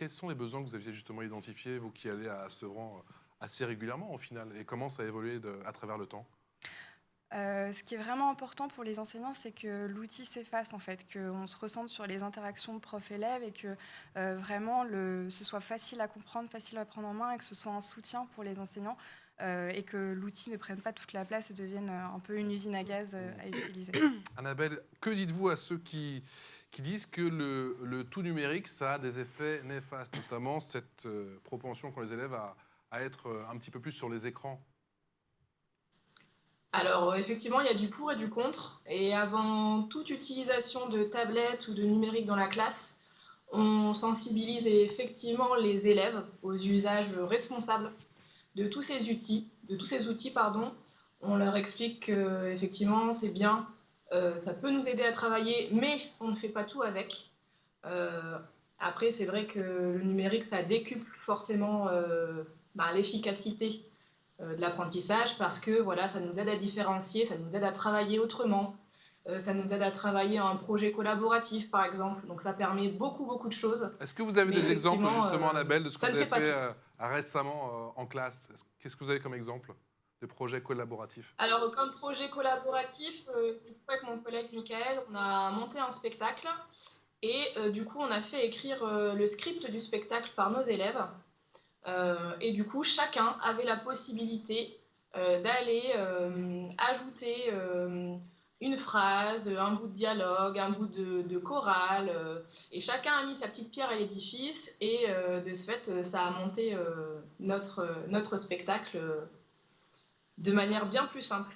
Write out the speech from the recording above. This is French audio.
quels sont les besoins que vous aviez justement identifiés, vous qui allez à Sevran assez régulièrement au final, et comment ça a évolué à travers le temps? Ce qui est vraiment important pour les enseignants, c'est que l'outil s'efface en fait, qu'on se recentre sur les interactions prof-élève et que vraiment ce soit facile à comprendre, facile à prendre en main et que ce soit un soutien pour les enseignants et que l'outil ne prenne pas toute la place et devienne un peu une usine à gaz à utiliser. Annabelle, que dites-vous à ceux qui disent que le tout numérique, ça a des effets néfastes, notamment cette propension qu'ont les élèves à être un petit peu plus sur les écrans? Alors, effectivement, il y a du pour et du contre. Et avant toute utilisation de tablettes ou de numérique dans la classe, on sensibilise effectivement les élèves aux usages responsables de tous ces outils, pardon. On leur explique que effectivement c'est bien, ça peut nous aider à travailler, mais on ne fait pas tout avec. Euh, Après, c'est vrai que le numérique, ça décuple forcément l'efficacité de l'apprentissage parce que voilà, ça nous aide à différencier, ça nous aide à travailler autrement, ça nous aide à travailler en projet collaboratif par exemple. Donc ça permet beaucoup de choses. Est-ce que vous avez Mais des exemples effectivement, justement, Annabelle, de ce que ça vous ne avez fait pas fait tout. récemment en classe? Qu'est-ce que vous avez comme exemple de projet collaboratif? Alors, comme projet collaboratif, du coup, avec mon collègue Michael, on a monté un spectacle et du coup, on a fait écrire le script du spectacle par nos élèves. Et du coup, chacun avait la possibilité d'aller ajouter une phrase, un bout de dialogue, un bout de chorale. Et chacun a mis sa petite pierre à l'édifice. Et de ce fait, ça a monté notre spectacle de manière bien plus simple.